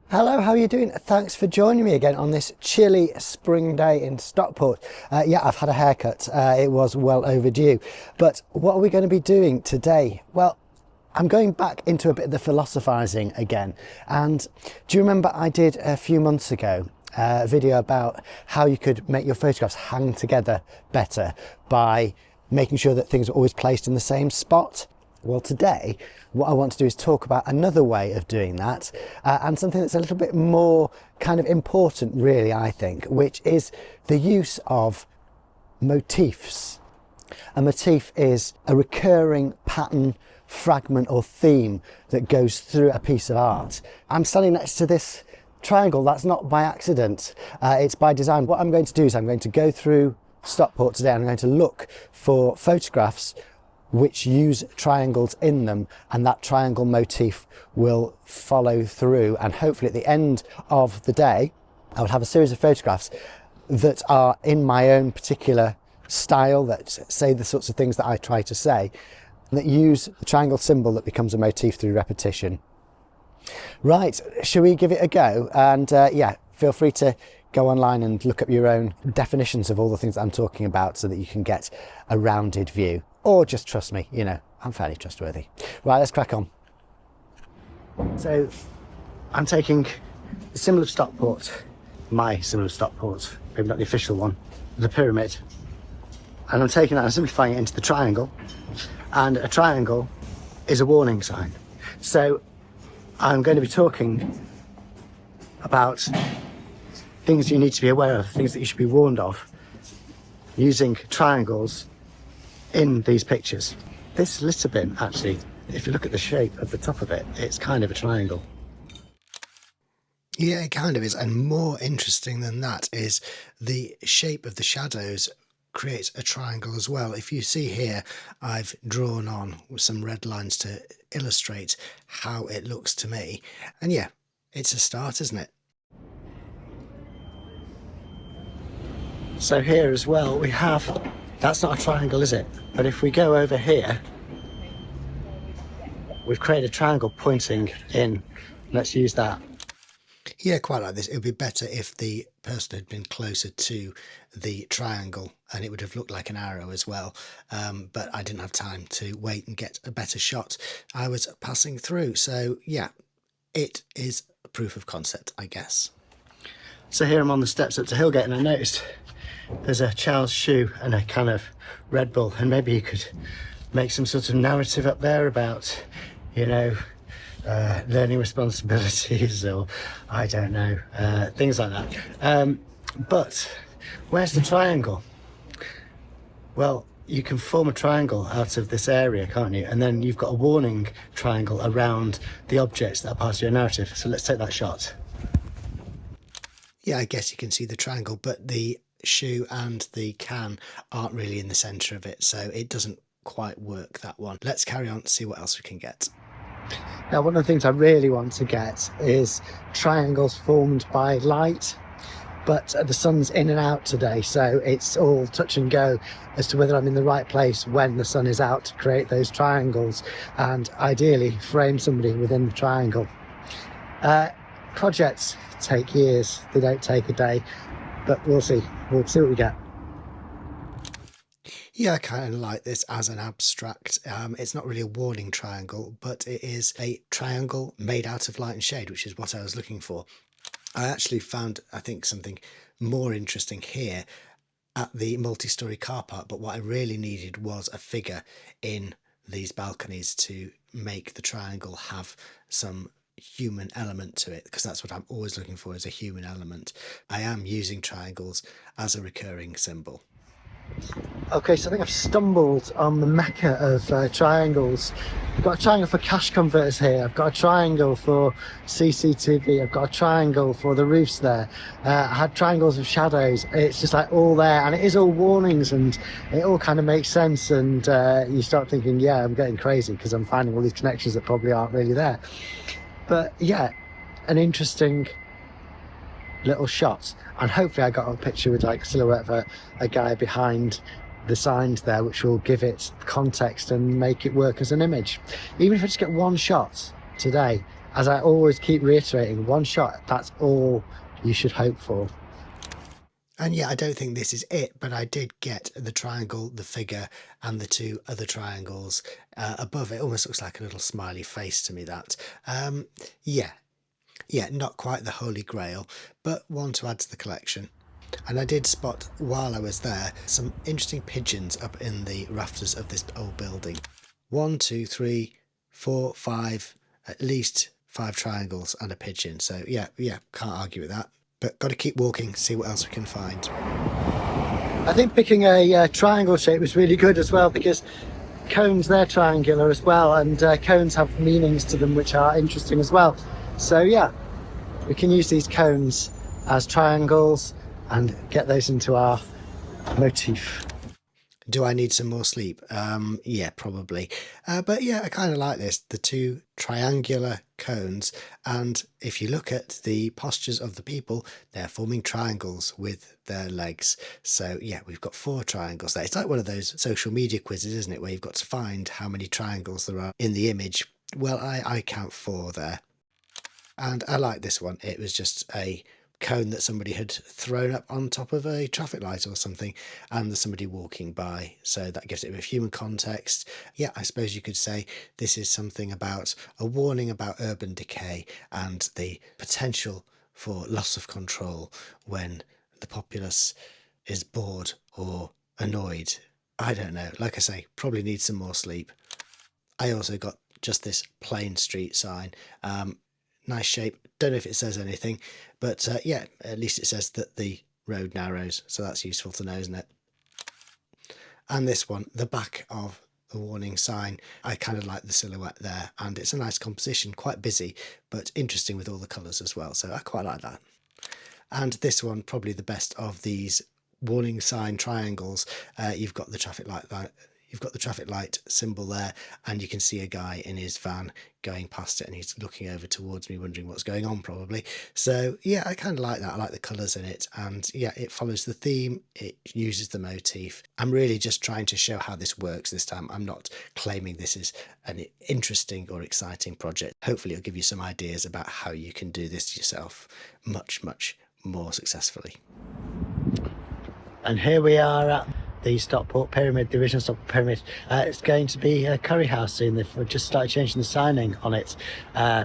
Hello, how are you doing? Thanks for joining me again on this chilly spring day in Stockport. Yeah, I've had a haircut. It was well overdue. But what are we going to be doing today? Well, I'm going back into a bit of the philosophizing again. And do you remember I did a few months ago a video about how you could make your photographs hang together better by making sure that things are always placed in the same spot? Well, today, what I want to do is talk about another way of doing that and something that's a little bit more kind of important, really, I think, which is the use of motifs. A motif is a recurring pattern, fragment or theme that goes through a piece of art. I'm standing next to this triangle. That's not by accident. It's by design. What I'm going to do is I'm going to go through Stockport today and I'm going to look for photographs which use triangles in them, and that triangle motif will follow through, and hopefully at the end of the day I will have a series of photographs that are in my own particular style, that say the sorts of things that I try to say, that use the triangle symbol that becomes a motif through repetition. Right, shall we give it a go? And yeah, feel free to go online and look up your own definitions of all the things that I'm talking about so that you can get a rounded view. Or just trust me, you know, I'm fairly trustworthy. Right, let's crack on. So I'm taking the symbol of Stockport, my symbol of Stockport, maybe not the official one, the pyramid. And I'm taking that and simplifying it into the triangle. And a triangle is a warning sign. So I'm going to be talking about things you need to be aware of, things that you should be warned of, using triangles in these pictures. This litter bin, actually, if you look at the shape of the top of it, it's kind of a triangle. Yeah, it kind of is. And more interesting than that is the shape of the shadows creates a triangle as well. If you see here, I've drawn on with some red lines to illustrate how it looks to me. And yeah, it's a start, isn't it? So here as well, we have, that's not a triangle, is it? But if we go over here, we've created a triangle pointing in. Let's use that. Yeah, quite like this. It would be better if the person had been closer to the triangle and it would have looked like an arrow as well. But I didn't have time to wait and get a better shot. I was passing through. So yeah, it is a proof of concept, I guess. So here I'm on the steps up to Hillgate and I noticed there's a child's shoe and a kind of Red Bull, and maybe you could make some sort of narrative up there about, you know, learning responsibilities, or I don't know, things like that. But where's the triangle? Well, you can form a triangle out of this area, can't you? And then you've got a warning triangle around the objects that are part of your narrative. So let's take that shot. Yeah, I guess you can see the triangle, but the shoe and the can aren't really in the centre of it, so it doesn't quite work, that one. Let's carry on, see what else we can get. Now, one of the things I really want to get is triangles formed by light, but the sun's in and out today, so it's all touch and go as to whether I'm in the right place when the sun is out to create those triangles, and ideally frame somebody within the triangle. Projects take years, they don't take a day, but we'll see what we get. Yeah, I kind of like this as an abstract. It's not really a warning triangle, but it is a triangle made out of light and shade, which is what I was looking for. I actually found, I think, something more interesting here at the multi-storey car park, but what I really needed was a figure in these balconies to make the triangle have some human element to it, because that's what I'm always looking for, is a human element. I am using triangles as a recurring symbol. Okay, so I think I've stumbled on the mecca of triangles. I've got a triangle for cash converters here, I've got a triangle for CCTV, I've got a triangle for the roofs there. I had triangles of shadows. It's just like all there, and it is all warnings, and it all kind of makes sense, and you start thinking, yeah, I'm getting crazy because I'm finding all these connections that probably aren't really there. But yeah, an interesting little shot, and hopefully I got a picture with like a silhouette of a guy behind the signs there, which will give it context and make it work as an image. Even if I just get one shot today, as I always keep reiterating, one shot, that's all you should hope for. And yeah, I don't think this is it, but I did get the triangle, the figure, and the two other triangles above it. Almost looks like a little smiley face to me, that. Yeah, not quite the holy grail, but one to add to the collection. And I did spot, while I was there, some interesting pigeons up in the rafters of this old building. 1, 2, 3, 4, 5, at least 5 triangles and a pigeon. So yeah, can't argue with that. But got to keep walking, see what else we can find. I think picking a triangle shape was really good as well, because cones, they're triangular as well, and cones have meanings to them which are interesting as well. So yeah, we can use these cones as triangles and get those into our motif. Do I need some more sleep? Yeah, probably. But yeah, I kind of like this, the two triangular cones. And if you look at the postures of the people, they're forming triangles with their legs. So yeah, we've got 4 triangles there. It's like one of those social media quizzes, isn't it? Where you've got to find how many triangles there are in the image. Well, I count 4 there. And I like this one. It was just a cone that somebody had thrown up on top of a traffic light or something, and there's somebody walking by, so that gives it a bit of human context. Yeah, I suppose you could say this is something about a warning about urban decay and the potential for loss of control when the populace is bored or annoyed. I don't know, like I say, probably need some more sleep. I also got just this plain street sign. Nice shape. Don't know if it says anything, but yeah, at least it says that the road narrows, so that's useful to know, isn't it? And this one, the back of the warning sign, I kind of like the silhouette there, and it's a nice composition, quite busy, but interesting with all the colours as well, so I quite like that. And this one, probably the best of these warning sign triangles. You've got the traffic light You've got the traffic light symbol there, and you can see a guy in his van going past it, and he's looking over towards me, wondering what's going on, probably. So yeah, I kind of like that. I like the colours in it, and yeah, it follows the theme, it uses the motif. I'm really just trying to show how this works this time. I'm not claiming this is an interesting or exciting project. Hopefully it'll give you some ideas about how you can do this yourself much more successfully. And here we are at the Stockport Pyramid, the original Stockport Pyramid. It's going to be a curry house soon. They've just started changing the signing on it.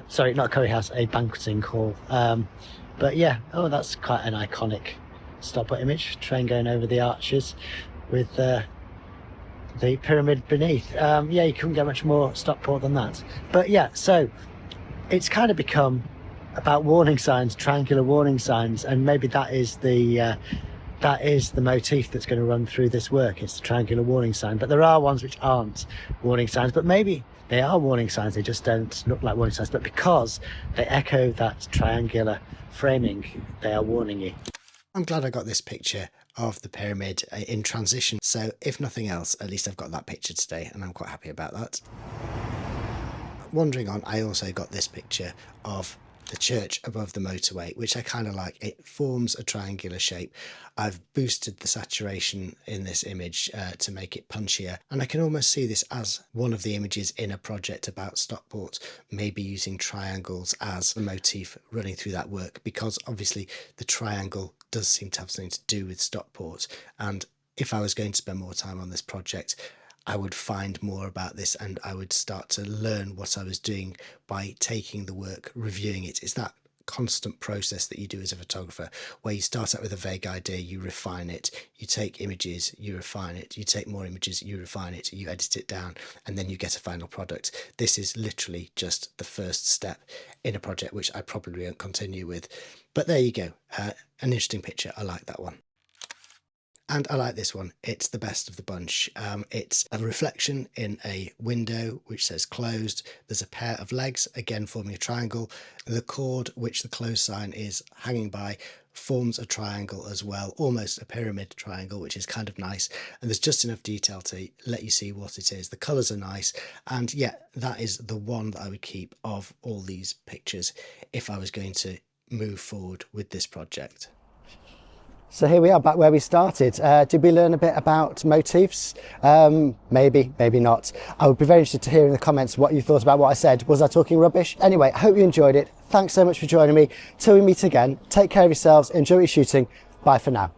Sorry, not a curry house, a banqueting hall. But yeah, oh, that's quite an iconic Stockport image. Train going over the arches with the pyramid beneath. Yeah, you couldn't get much more Stockport than that. But yeah, so it's kind of become about warning signs, triangular warning signs, and maybe that is the motif that's going to run through this work. It's the triangular warning sign, but there are ones which aren't warning signs, but maybe they are warning signs, they just don't look like warning signs, but because they echo that triangular framing, they are warning you. I'm glad I got this picture of the pyramid in transition, so if nothing else, at least I've got that picture today, and I'm quite happy about that. Wandering on, I also got this picture of the church above the motorway, which I kind of like. It forms a triangular shape. I've boosted the saturation in this image to make it punchier, and I can almost see this as one of the images in a project about Stockport, maybe using triangles as a motif running through that work, because obviously the triangle does seem to have something to do with Stockport, and if I was going to spend more time on this project, I would find more about this, and I would start to learn what I was doing by taking the work, reviewing it. It's that constant process that you do as a photographer, where you start out with a vague idea, you refine it, you take images, you refine it, you take more images, you refine it, you edit it down, and then you get a final product. This is literally just the first step in a project, which I probably won't continue with. But there you go, an interesting picture. I like that one. And I like this one. It's the best of the bunch. It's a reflection in a window which says closed. There's a pair of legs, again forming a triangle. The cord which the closed sign is hanging by forms a triangle as well, almost a pyramid triangle, which is kind of nice. And there's just enough detail to let you see what it is. The colours are nice. And yeah, that is the one that I would keep of all these pictures if I was going to move forward with this project. So here we are, back where we started. Did we learn a bit about motifs? Maybe, maybe not. I would be very interested to hear in the comments what you thought about what I said. Was I talking rubbish? Anyway, I hope you enjoyed it. Thanks so much for joining me. Till we meet again, take care of yourselves, enjoy your shooting. Bye for now.